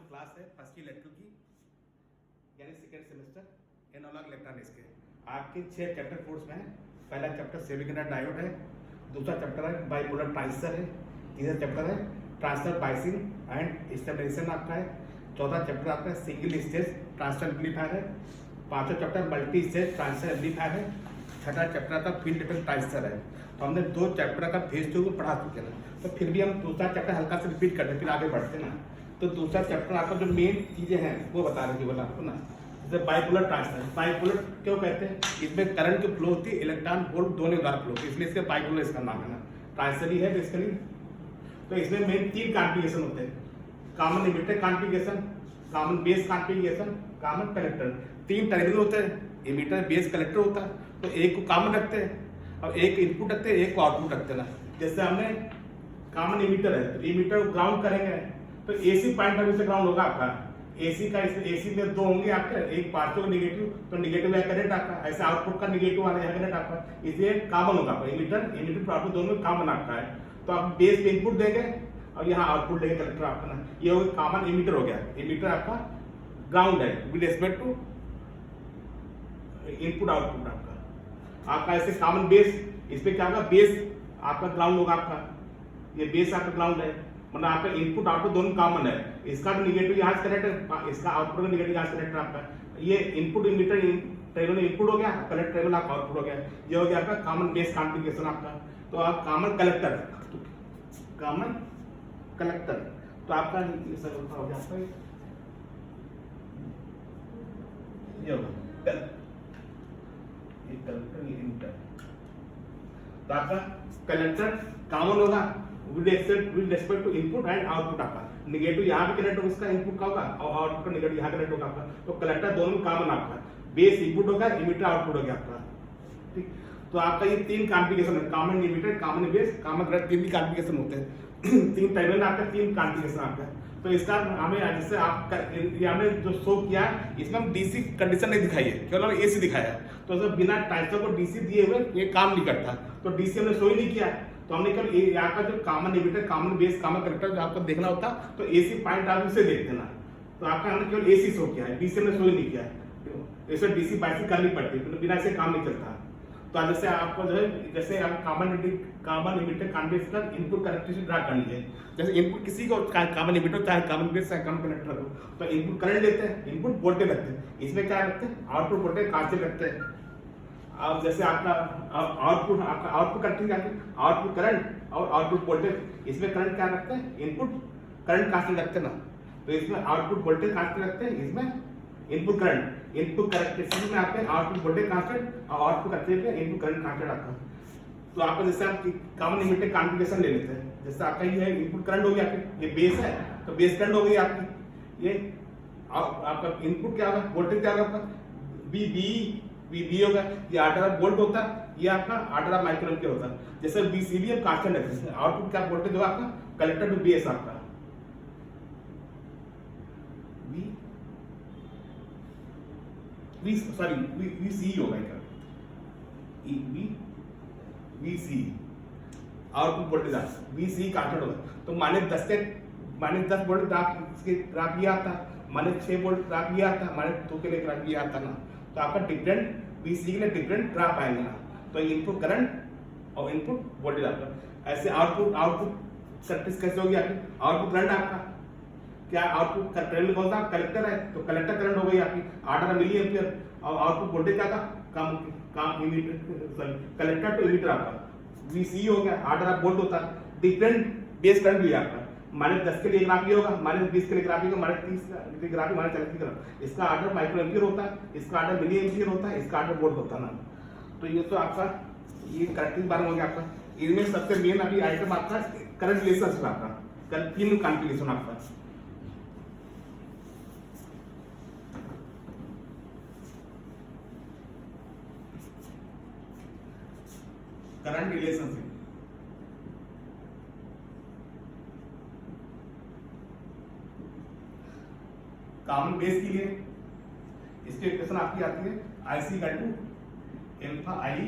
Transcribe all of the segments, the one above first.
Class है first की electrical की, यानी सेकेंड सेमेस्टर एनालॉग इलेक्ट्रॉनिक्स के। आपके 6 चैप्टर कोर्स में है। पहला चैप्टर सेमीकंडक्टर डायोड है, दूसरा चैप्टर है बाइपोलर ट्रांजिस्टर है, तीसरा चैप्टर है ट्रांजिस्टर बाइसिंग एंड स्टेबलाइजेशन आपका है, चौथा चैप्टर आपका सिंगल स्टेज ट्रांजिस्टर एम्पलीफायर है, पांचवा chapter multi stage transistor amplifier है, छठा चैप्टर आपका फील्ड इफेक्ट ट्रांजिस्टर है। तो हमने 2 चैप्टर का फेज 2 को पढ़ा चुके हैं, तो फिर भी हम दूसरा चैप्टर हल्का से रिपीट करते हैं, फिर आगे बढ़ते ना। तो दूसरा चैप्टर आपका जो मेन चीजें हैं वो बता रहे केवल आपको ना, जैसे बाइपोलर ट्रांजिस्टर। बाइपोलर क्यों कहते हैं? इसमें करंट की फ्लो होती है, इलेक्ट्रॉन होल दोनों द्वारा फ्लो होती है, इसलिए इसका बाइपोलर इसका नाम है ना। ट्रांजिस्टर ही है बेसिकली। तो इसमें मेन 3 कॉन्फ़िगरेशन होते हैं, common emitter configuration, common base configuration, common collector. 3 terminal होते हैं, इमिटर बेस कलेक्टर होता है। तो एक को कॉमन रखते हैं और एक इनपुट रखते हैं, एक को आउटपुट रखते हैं ना। जैसे हमने कॉमन इमिटर है तो इमिटर को ग्राउंड करेंगे तो एसी पॉइंट पर से ग्राउंड होगा आपका। एसी का एसी में 2 होंगे आपके, एक पॉजिटिव नेगेटिव, तो नेगेटिव या करंट आपका, ऐसे आउटपुट का नेगेटिव वाला या करंट आपका, इसलिए कॉमन होगा आपका। इमिटर आउटपुट दोनों में कॉमन आपका है। तो आप बेस पे इनपुट देंगे और यहाँ आउटपुट देंगे कलेक्टर आपका ना। ये हो गया कॉमन इमिटर हो गया। इमिटर आपका ग्राउंड है with respect to input output आपका ऐसे कॉमन बेस। इस पे क्या होगा, बेस आपका ग्राउंड होगा आपका, ये बेस आपका ग्राउंड है, मतलब आपका इनपुट आउटपुट दोनों कॉमन है। इसका भी निगेटिव यहाँ से कनेक्ट है, इसका आउटपुट का निगेटिव यहाँ से कनेक्ट है आपका। ये इनपुट इमिटर ट्रेवल इनपुट हो गया, कलेक्ट ट्रेवल आपका आउटपुट हो गया। ये हो गया आपका कॉमन बेस कॉन्फ़िगरेशन आपका। तो आप कॉमन कलेक्टर, कॉमन कलेक्टर, तो आपका हो गया आपका ये होगा कलेक्टर इमिटर। तो आपका कलेक्टर कॉमन होगा with respect to input and output आपका। नेगेटिव यहाँ भी कनेक्ट होगा, इसका इनपुट का होगा, और आउटपुट का नेगेटिव यहाँ कनेक्ट होगा आपका। तो कलेक्टर दोनों कॉमन आपका, बेस इनपुट होगा, इमिटर आउटपुट हो गया आपका। ठीक, तो आपका ये 3 कॉन्फ़िगरेशन है, common emitter, common base, common collector, 3 configuration होते हैं। 3 टर्मिनल आपका, 3 कॉन्फ़िगरेशन आपका। तो इसका हमें जैसे आपका हमने जो शो किया इसमें हम डीसी कंडीशन नहीं दिखाई है, केवल एसी दिखाया है। तो जब बिना ट्रांजिस्टर को डीसी दिए हुए ये काम नहीं करता, तो डीसी हमने शो ही नहीं किया। तो हमने केवल यहाँ का जो common emitter, common base, common collector जो आपको देखना होता तो एसी पॉइंट आप उसे देख देना। तो आपका हमने केवल एसी शो किया है, डीसी हमने शो ही नहीं किया है। इसमें डीसी बाइसिंग करनी पड़ती है, बिना इसे काम नहीं चलता। तो जैसे आपको जो है, जैसे आप common emitter configuration input characteristic draw करनी है। जैसे इनपुट किसी को कॉमन इमिटर चाहे कॉमन बेस चाहे कॉमन कलेक्टर हो, तो इनपुट करंट लेते हैं, इनपुट वोल्टेज रखते हैं। इसमें क्या रखते हैं, आउटपुट वोल्टेज कांस्टेंट रखते हैं। अब जैसे आपका आउटपुट करंट, आउटपुट करंट और आउटपुट वोल्टेज, इसमें करंट क्या रखते हैं, इनपुट करंट कांस्टेंट रखते हैं ना। तो इसमें आउटपुट वोल्टेज कांस्टेंट रखते हैं, इसमें इनपुट करंट, इनपुट करंट में आपके आउटपुट वोल्टेज कांस्टेंट और आउटपुट करते हैं इनपुट करंट कांस्टेंट आपका। तो आपको जैसे आप कॉमन इमिटर कॉन्फ़िगरेशन ले लेते हैं, जैसे आपका ये है इनपुट करंट हो गया, ये बेस है तो बेस करंट हो गई आपकी। ये आपका इनपुट क्या होगा, वोल्टेज क्या होगा आपका, वी होगा, ये 18 वोल्ट होता है, ये आपका 18 माइक्रो एम्पीयर होता है। जैसे बीसीबी हम कांस्टेंट रखते हैं, आउटपुट क्या वोल्टेज होगा आपका, कलेक्टर टू बेस आपका वीसी होगा VC, output voltage VC constant होगा। तो -10 वोल्ट ग्राफ ये आता, -6 वोल्ट ग्राफ ये आता, -2 के लिए ग्राफ ये आता ना। तो आपका डिफरेंट वीसी के लिए डिफरेंट ग्राफ आएंगे ना। तो इनपुट करंट और इनपुट वोल्टेज आपका। ऐसे आउटपुट सर्किट कैसे होगी आपकी, आउटपुट करंट आपका क्या, आउटपुट करंट कौन सा, कलेक्टर है, तो कलेक्टर करंट हो गई आपकी 18 मिली एम्पियर। और आउटपुट वोल्टेज क्या था, कलेक्टर टू इमिटर आपका वीसी हो गया, 18 वोल्ट होता है। डिफरेंट बेस करंट भी आपका, -10 के लिए ग्राफ ये होगा, -20 के लिए ग्राफ होगा, -30 के लिए ग्राफ, -40 के ग्राफ। इसका 8 माइक्रो एम्पियर होता है, इसका 8 मिली एम्पियर होता है, इसका 8 वोल्ट होता है ना। तो ये तो आपका ये करंट बार हो गया आपका। इनमें सबसे मेन अभी आइटम आपका करंट रिलेशनशिप आपका, 3 कॉन्फ़िगरेशन आपका। करंट रिलेशनशिप, कॉमन बेस के लिए इसकी इक्वेशन आपकी आती है IC = अल्फा आई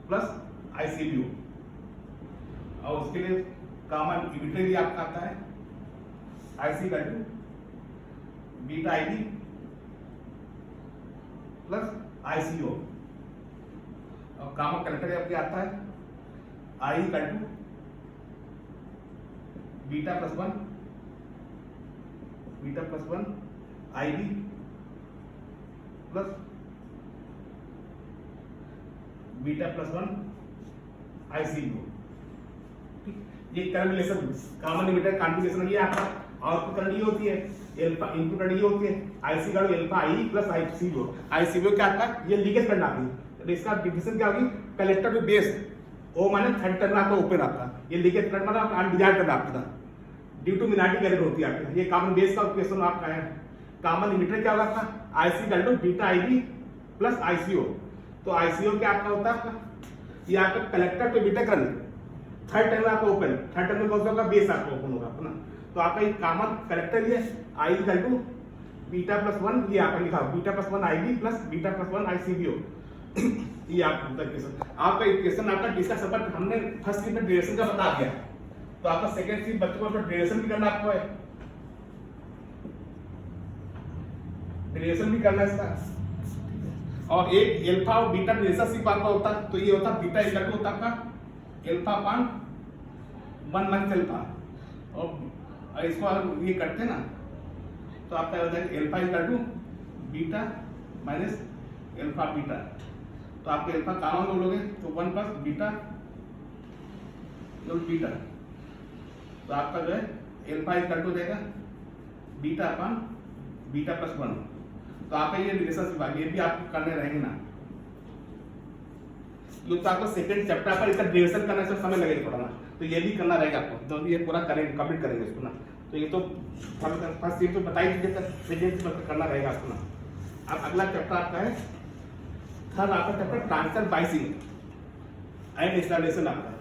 प्लस ICU। और उसके लिए कॉमन इमिटर भी आपका आता है IC equal to beta IB plus ICO। और कॉमन कलेक्टर आपके आता है I equal to beta plus one IB plus beta plus one ICO। ये current relation common limited configuration है। ये आपका आउटपुट करंट ये होती है, अल्फा इनपुट करंट ये होती है IC का alpha I plus ICO। ICO क्या आपका ये लीकेज करंट आती है, तो इसका डिफिनेशन क्या होगी, कलेक्टर टू बेस ओ माने थर्ड टर्न आपका ओपन आपका, ये लीकेज करंट मतलब अनडिजायर्ड करंट आपका ड्यू टू मिनारिटी करंट होती है आपका। ये कॉमन बेस का क्वेश्चन आपका है। कॉमन लिमिटेड क्या होगा आपका IC equal to beta IB plus ICO। तो ICO क्या आपका होता है आपका, ये आपका collector to beta current third term आपका ओपन, थर्ड टर्म में कौन सा होगा बेस आपका ओपन होगा अपना। तो आपका ये कॉमन कलेक्टर ये I equal to beta plus one, ये आपका लिखा beta plus one IB plus beta plus one ICO। ये आपका इक्वेशन, आपका इक्वेशन आपका डिस्कस अपन हमने फर्स्ट चीज में ड्यूरेशन का बता दिया, तो आपका सेकंड चीज बच्चों को ड्यूरेशन भी करना आपको है, ड्यूरेशन भी करना है इसका। और एक अल्फा और बीटा रिलेशनशिप आपका होता है, तो ये होता है बीटा इक्वल टू होता है आपका अल्फा अपान 1 माइनस अल्फा। और इसको हम ये करते हैं ना, तो आपका होता है alpha equal to beta minus alpha beta. तो आपके अल्फा कॉमन लोगे तो 1 प्लस बीटा बीटा, तो आपका जो है अल्फा इक्वल टू देगा बीटा अपान बीटा प्लस 1। तो आपका ये रिलेशनशिप आ गया, ये भी आपको करने रहेंगे ना। तो आपको सेकंड चैप्टर पर इसका डेरिवेशन करने से समय लगेगा थोड़ा ना, तो ये भी करना रहेगा आपको, तो ये पूरा करेंगे कंप्लीट करेंगे इसको ना। तो ये तो फर्स्ट ये तो बताई दीजिए, सेकंड करना रहेगा आपको ना। अब अगला चैप्टर आपका है थर्ड आपका chapter transfer biasing and installation आपका।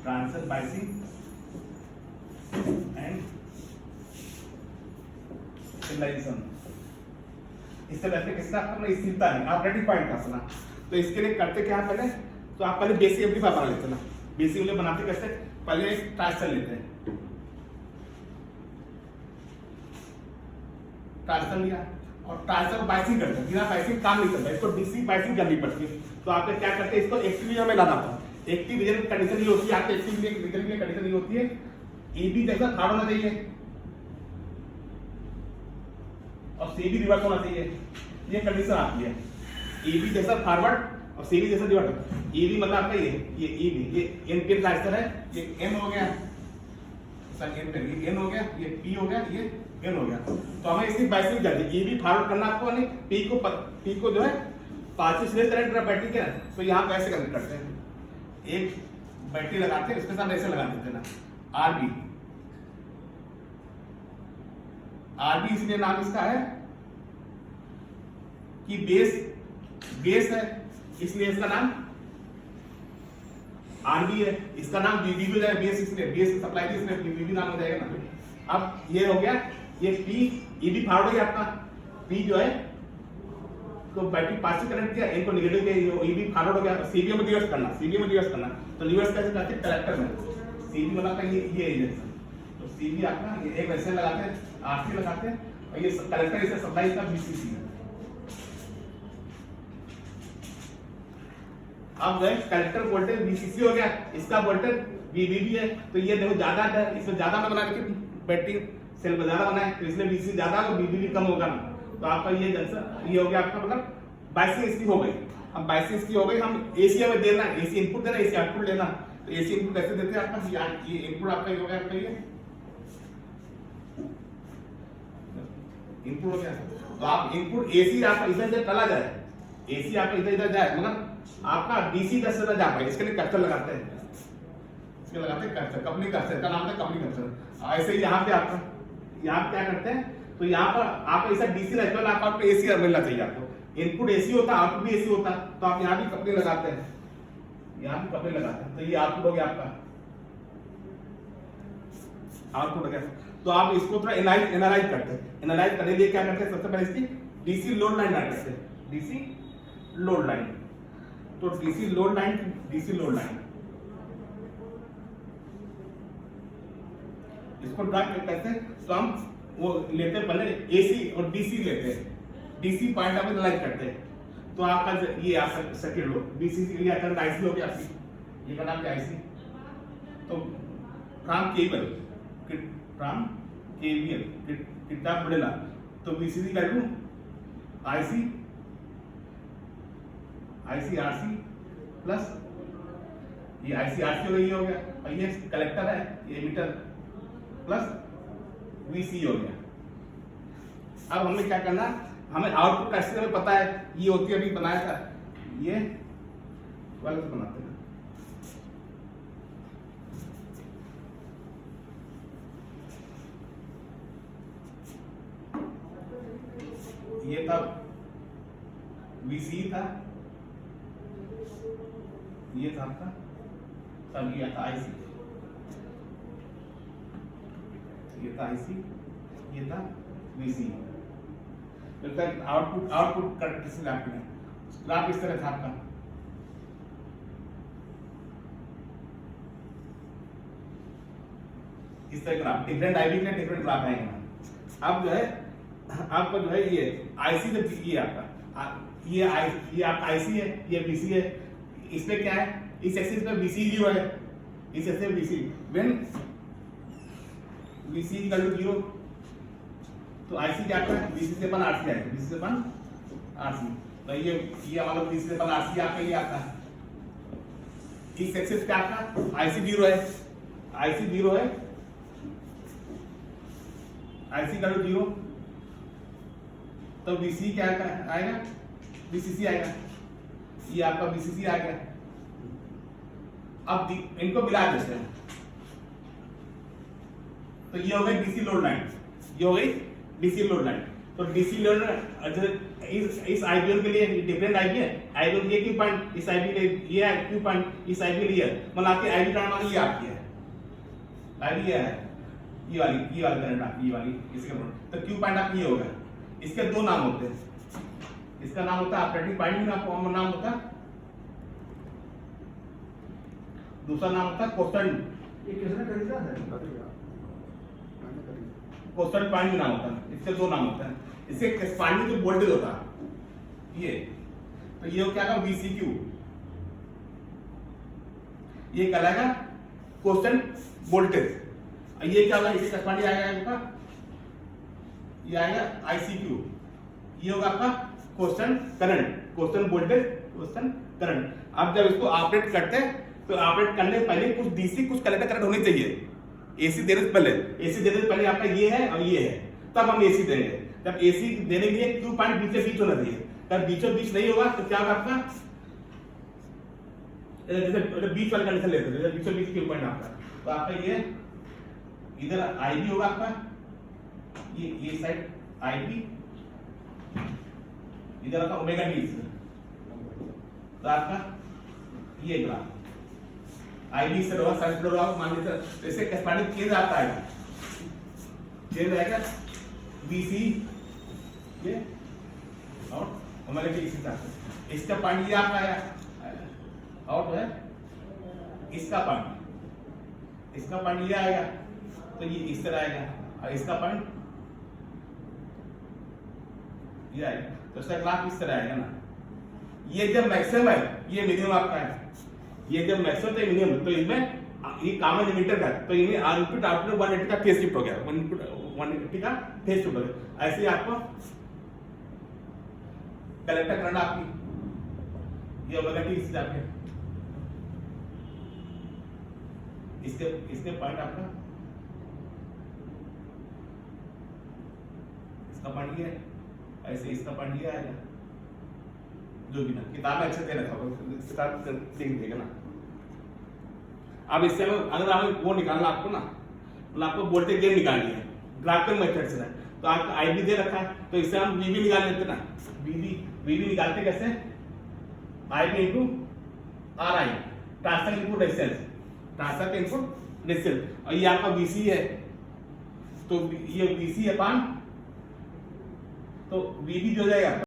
Transfer biasing and installation. इससे पहले किसका अपना स्थिरता है ऑपरेटिंग पॉइंट का अपना। तो इसके लिए करते क्या है पहले, तो आप पहले बेसिक एम्पलीफायर बना लेते हैं ना। बेसिक एम्पलीफायर बनाते कैसे, पहले एक ट्रांजिस्टर लेते हैं, ट्रांजिस्टर लिया और ट्रांजिस्टर बाइसिंग करते हैं, बिना बाइसिंग काम नहीं करता, इसको डीसी बाइसिंग करनी पड़ती है। तो आप क्या करते हैं, इसको एक्टिव रीजन में लाना था। एक्टिव रीजन की कंडीशन ये होती है, आपके एक्टिव रीजन की कंडीशन ये होती है ईबी जैसा थार्ड होना चाहिए और सीबी रिवर्स होना चाहिए, ये कंडीशन आती है। ईबी जैसा फॉरवर्ड और सीबी जैसा रिवर्स। ईबी मतलब आपका ये ईबी, ये एन पिन ट्रांजिस्टर है, ये एम हो गया सर, एन पिन, ये एन हो गया, ये पी हो गया, ये एन हो गया। तो हमें इसकी बाइसिंग करनी है, ईबी फॉरवर्ड करना आपको नहीं, पी को जो है पॉजिटिव सीरीज करंट बैटरी के ना, तो यहाँ पे ऐसे कनेक्ट करते हैं, एक बैटरी लगाते हैं, इसके साथ ऐसे लगा देते हैं ना आरबी। आरबी इसलिए नाम इसका है कि बेस है, इसलिए इसका नाम आरबी है। इसका नाम बीबी हो जाएगा, बेस इसलिए बेस सप्लाई इसलिए बीबी नाम हो जाएगा ना। अब ये हो गया, ये पी ईबी फॉरवर्ड हो गया आपका, पी जो है तो बैटरी पॉजिटिव करंट किया, इनको नेगेटिव किया, ईबी फॉरवर्ड हो गया। सीबी में रिवर्स करना, सीबी में रिवर्स करना, तो रिवर्स कैसे करते हैं, कलेक्टर में सीबी मतलब का ये इंजेक्शन, तो सीबी आपका ये एक वैसे लगाते हैं, आरसी लगाते हैं, और ये कलेक्टर इसे सप्लाई का बीसीसी है। अब गए कलेक्टर वोल्टेज बीसीसी हो गया, इसका वोल्टेज वीबीबी है, तो ये देखो ज्यादा है, इसमें ज्यादा में बना के बैटरी सेल में ज्यादा बनाए, तो इसलिए बीसीसी ज्यादा और बीबीबी कम होगा ना। तो आपका ये जंक्शन ये हो गया आपका, मतलब बाइसिंग इसकी हो गई। अब बाइसिंग इसकी हो गई, हम एसी में देना, एसी इनपुट देना, एसी आउटपुट लेना। तो एसी इनपुट कैसे देते हैं आपका, ये इनपुट आपका ये हो गया, आपका ये इनपुट हो गया। तो आप इनपुट एसी आपका इधर से चला जाए, एसी आपका इधर जाए, मगर आपका डीसी दस से जा पाए, इसके लिए कर्सर लगाते हैं, इसके लगाते हैं कर्सर, कंपनी कर्सर का नाम है कंपनी कर्सर। ऐसे ही यहाँ पे आपका यहाँ क्या करते हैं, तो यहाँ पर आपका ऐसा डीसी रहता है, आपको एसी मिलना चाहिए। आपको इनपुट एसी होता है, आउटपुट भी एसी होता है, तो आप यहाँ भी कंपनी लगाते हैं, यहाँ भी कंपनी लगाते हैं, तो ये आउटपुट हो गया आपका, आउटपुट हो गया। तो आप इसको थोड़ा एनालाइज करते हैं, एनालाइज करने के लिए क्या करते हैं, सबसे पहले इसकी डीसी लोड लाइन आ करते हैं, डीसी लोड लाइन। तो डीसी लोड लाइन इसको ड्रा करते हैं। तो हम वो लेते हैं पहले एसी और डीसी लेते हैं, डीसी पॉइंट आप लाइन करते हैं। तो आपका ये आपका सर्किट लो, डीसी के लिए करंट आईसी हो गया, आपकी ये का नाम क्या आईसी। तो फ्रॉम केबल फ्रॉम केवीएल कितना बढ़ेगा, तो वीसीसी का लूं आईसी आरसी प्लस ये आईसी आरसी हो गया, और ये कलेक्टर है, ये मीटर प्लस वीसी हो गया। अब हमें क्या करना, हमें आउटपुट कैसे हमें पता है, ये होती है अभी बनाया था, ये वाले से बनाते हैं। ये था वीसी था, ये था आपका, तब ये था आईसी, ये था आईसी, ये था वीसी। आउटपुट कर किसी ग्राफ में, ग्राफ इस तरह था आपका। इस तरह ग्राफ, डिफरेंट आईबी के डिफरेंट ग्राफ आएंगे। अब जो है आपका जो है ये आईसी से ये आपका ये आपका आईसी है, ये बीसी है। इसमें क्या है, इस एक्सिस पे बीसी 0 है, इस एक्सिस पे BC. When BC equal to 0, तो आईसी क्या आता है, बीसी से अपन आरसी आएगा, बीसी से अपन आरसी। तो ये हमारा बीसी से अपन आरसी आपका ये आता है। इस एक्सिस पे आपका आईसी 0 है, आईसी 0 है, आईसी इक्वल टू 0, तो बीसी क्या आएगा, बीसीसी आएगा, ये आपका बीसीसी आ गया। अब इनको मिला देते हैं, तो ये हो गई डीसी लोड लाइन, ये हो गई डीसी लोड लाइन। तो डीसी लोड इस आईबीएल के लिए डिफरेंट आईबी है, आईबीएल ये क्यू पॉइंट, इस आईबी के ये है क्यू पॉइंट, इस आईबी के लिए मतलब आपकी आईबी करंट वाली ये आपकी है, आईबी है ये वाली करंट आपकी, ये वाली इसके पॉइंट। तो क्यू पॉइंट आपकी ये होगा। इसके दो नाम होते हैं, इसका नाम होता है ऑपरेटिंग पॉइंट, नाम होता है, दूसरा नाम होता है कोस्टल। ये किसने खरीदा है? कोस्टल पॉइंट भी नाम होता है, इसके दो नाम होते हैं। इससे एक्सपांडिंग जो वोल्टेज होता है ये, तो ये क्या होगा VCQ, ये कहलाएगा कोस्टल वोल्टेज। ये क्या होगा, इससे एक्सपांडिंग आएगा आपका, ये आएगा ICQ, ये होगा आपका coastal current, coastal voltage, coastal current. अब जब इसको ऑपरेट करते हैं तो ऑपरेट करने से पहले कुछ डीसी कुछ कलेक्टर करंट होनी चाहिए। एसी देने से पहले, एसी देने से पहले आपका ये है और ये है, तब हम एसी देंगे। जब एसी देने के लिए क्यू पॉइंट बीच से बीच होना चाहिए, जब बीचों बीच नहीं होगा तो क्या होगा आपका, जैसे बीच वाला कंडीशन लेते हैं, बीचों बीच क्यू पॉइंट आपका, तो आपका ये इधर आईबी होगा आपका, ये साइड आईबी, इधर आपका ओमेगा डी, तो आपका ये ग्राफ आईबी से होगा, साइड होगा, मान लीजिए जैसे एक्सपांडिंग चेंज आता है, चेंज आएगा बीसी ये और ओमेगा डी, इसी तरह से इसका पॉइंट ये आपका आएगा, और है इसका पॉइंट ये आएगा, तो ये इस तरह आएगा, और इसका पॉइंट ये आएगा। तो इसका ग्राफ इस तरह आएगा ना। ये जब मैक्सिमम है, ये मिनिमम आपका है, ये जब मैक्सिमम तो मिनिमम, तो इसमें ये कॉमन एमिटर का, तो इनमें इनपुट आउटपुट 180 का फेज शिफ्ट हो गया, 180 का फेज शिफ्ट हो गया। ऐसे ही आपको कलेक्टर करना आपकी ये ओमेगा टी, इससे आपके इसके पॉइंट आपका, इसका पॉइंट ये है, ऐसे इसका पॉइंट ये आएगा, जो भी ना किताब में अच्छे दे रखा होगा, किताब देख देगा ना। अब इससे अगर हमें वो निकालना आपको ना, मतलब आपको वोल्टेज गेन निकालनी है ग्राफिकल मेथड से, तो आपका आईबी दे रखा है, तो इससे हम वीबी निकाल लेते ना। वीबी निकालते कैसे, IB into are I, transfer input resistance, transfer का इनपुट रेजिस्टेंस, और ये आपका वीसी है, तो ये वीसी अपान तो वी भी जो हो जाएगा आपका